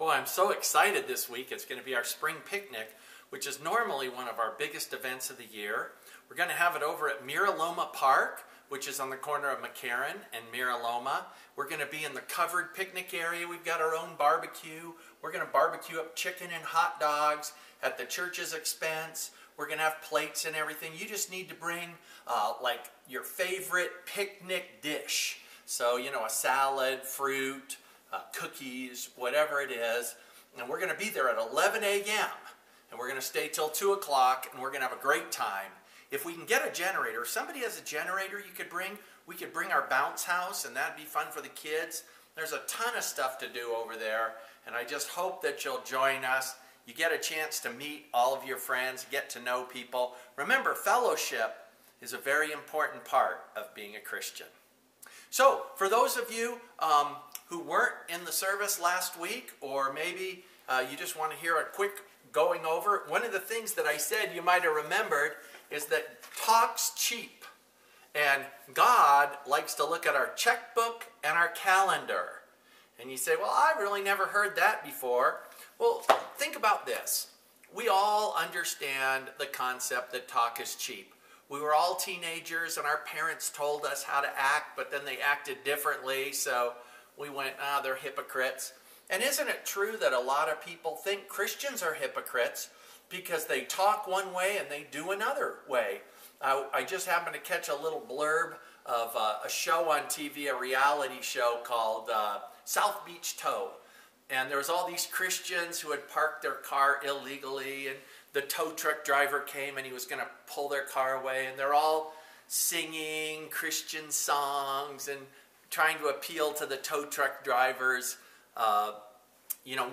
Boy, I'm so excited this week. It's going to be our spring picnic, which is normally one of our biggest events of the year. We're going to have it over at Miraloma Park, which is on the corner of McCarran and Miraloma. We're going to be in the covered picnic area. We've got our own barbecue. We're going to barbecue up chicken and hot dogs at the church's expense. We're going to have plates and everything. You just need to bring like your favorite picnic dish. So, you know, a salad, fruit, cookies, whatever it is. And we're going to be there at 11 a.m. And we're going to stay till 2 o'clock, and we're going to have a great time. If we can get a generator, if somebody has a generator you could bring, we could bring our bounce house, and that'd be fun for the kids. There's a ton of stuff to do over there, and I just hope that you'll join us. You get a chance to meet all of your friends, get to know people. Remember, fellowship is a very important part of being a Christian. So, for those of you who weren't in the service last week, or maybe you just want to hear a quick going over, one of the things that I said you might have remembered is that talk's cheap. And God likes to look at our checkbook and our calendar. And you say, well, I really never heard that before. Well, think about this. We all understand the concept that talk is cheap. We were all teenagers and our parents told us how to act, but then they acted differently, so we went, they're hypocrites. And isn't it true that a lot of people think Christians are hypocrites because they talk one way and they do another way? I just happened to catch a little blurb of a show on TV, a reality show called South Beach Tow. And there was all these Christians who had parked their car illegally, and the tow truck driver came and he was going to pull their car away, and they're all singing Christian songs and trying to appeal to the tow truck driver's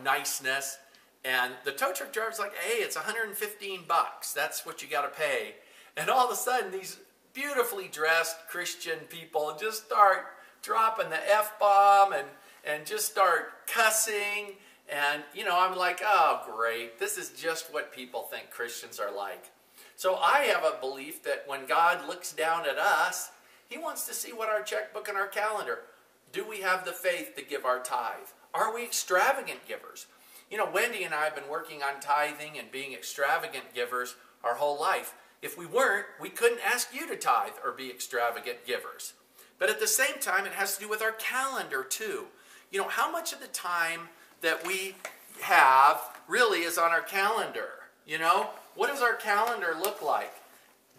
niceness. And the tow truck driver's like, hey, it's 115 bucks. That's what you got to pay. And all of a sudden, these beautifully dressed Christian people just start dropping the F-bomb and just start cussing. And, I'm like, oh, great. This is just what people think Christians are like. So I have a belief that when God looks down at us, He wants to see what our checkbook and our calendar. Do we have the faith to give our tithe? Are we extravagant givers? Wendy and I have been working on tithing and being extravagant givers our whole life. If we weren't, we couldn't ask you to tithe or be extravagant givers. But at the same time, it has to do with our calendar too. How much of the time that we have really is on our calendar? What does our calendar look like?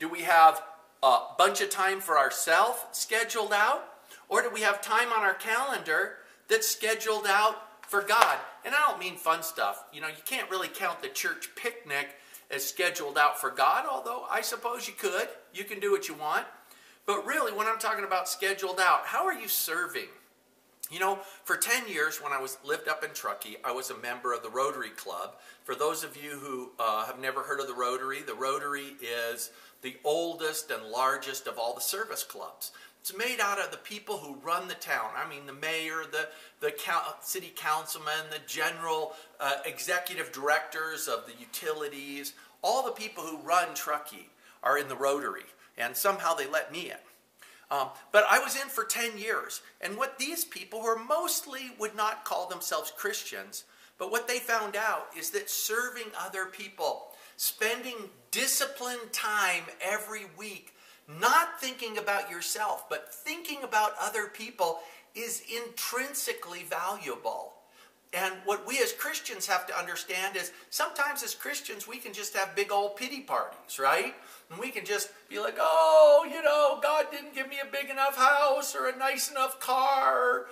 Do we have a bunch of time for ourselves scheduled out? Or do we have time on our calendar that's scheduled out for God? And I don't mean fun stuff. You can't really count the church picnic as scheduled out for God, although I suppose you could. You can do what you want. But really, when I'm talking about scheduled out, how are you serving? For 10 years when I lived up in Truckee, I was a member of the Rotary Club. For those of you who have never heard of the Rotary is the oldest and largest of all the service clubs. It's made out of the people who run the town. I mean, the mayor, the city councilman, the general executive directors of the utilities, all the people who run Truckee are in the Rotary, and somehow they let me in. But I was in for 10 years, and what these people who mostly would not call themselves Christians, but what they found out is that serving other people, spending disciplined time every week, not thinking about yourself, but thinking about other people is intrinsically valuable. And what we as Christians have to understand is sometimes as Christians we can just have big old pity parties, right? And we can just be like, oh, God didn't give me a big enough house or a nice enough car.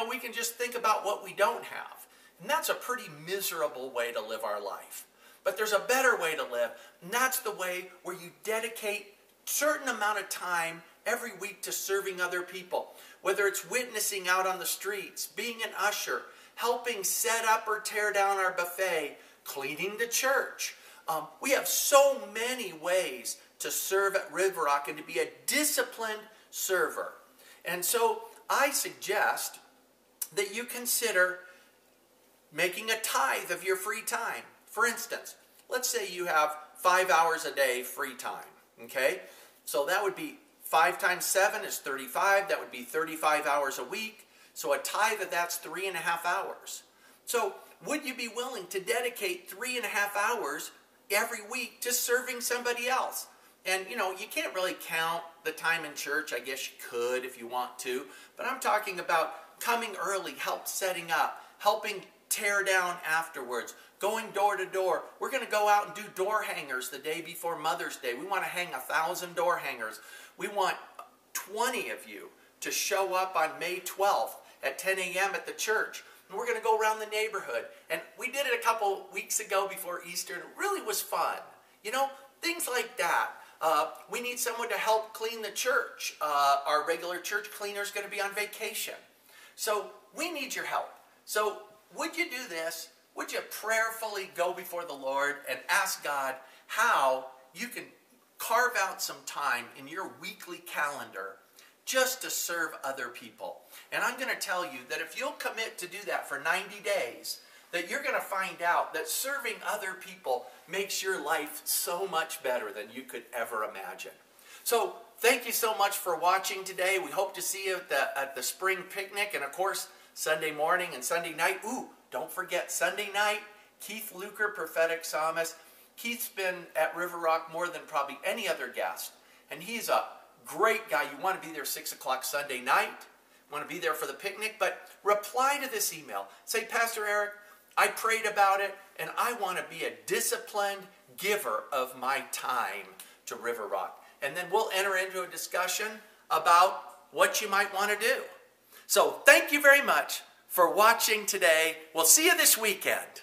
We can just think about what we don't have. And that's a pretty miserable way to live our life. But there's a better way to live, and that's the way where you dedicate certain amount of time every week to serving other people. Whether it's witnessing out on the streets, being an usher, helping set up or tear down our buffet, cleaning the church. We have so many ways to serve at River Rock and to be a disciplined server. And so I suggest that you consider making a tithe of your free time. For instance, let's say you have 5 hours a day free time. Okay, so that would be 5 times 7 is 35. That would be 35 hours a week. So a tithe of that's 3.5 hours. So would you be willing to dedicate 3.5 hours every week to serving somebody else? And you know, you can't really count the time in church. I guess you could if you want to. But I'm talking about coming early, help setting up, helping tear down afterwards, going door to door. We're going to go out and do door hangers the day before Mother's Day. We want to hang 1,000 door hangers. We want 20 of you to show up on May 12th at 10 a.m. at the church. And we're going to go around the neighborhood. And we did it a couple weeks ago before Easter, and it really was fun. You know, things like that. We need someone to help clean the church. Our regular church cleaner is going to be on vacation. So we need your help. So would you do this? Would you prayerfully go before the Lord and ask God how you can carve out some time in your weekly calendar just to serve other people? And I'm going to tell you that if you'll commit to do that for 90 days, that you're going to find out that serving other people makes your life so much better than you could ever imagine. So thank you so much for watching today. We hope to see you at the spring picnic, and of course Sunday morning and Sunday night. Ooh, don't forget Sunday night, Keith Luker, prophetic psalmist. Keith's been at River Rock more than probably any other guest, and he's a great guy. You want to be there 6 o'clock Sunday night. You want to be there for the picnic, but reply to this email. Say, Pastor Eric, I prayed about it, and I want to be a disciplined giver of my time to River Rock. And then we'll enter into a discussion about what you might want to do. So thank you very much for watching today. We'll see you this weekend.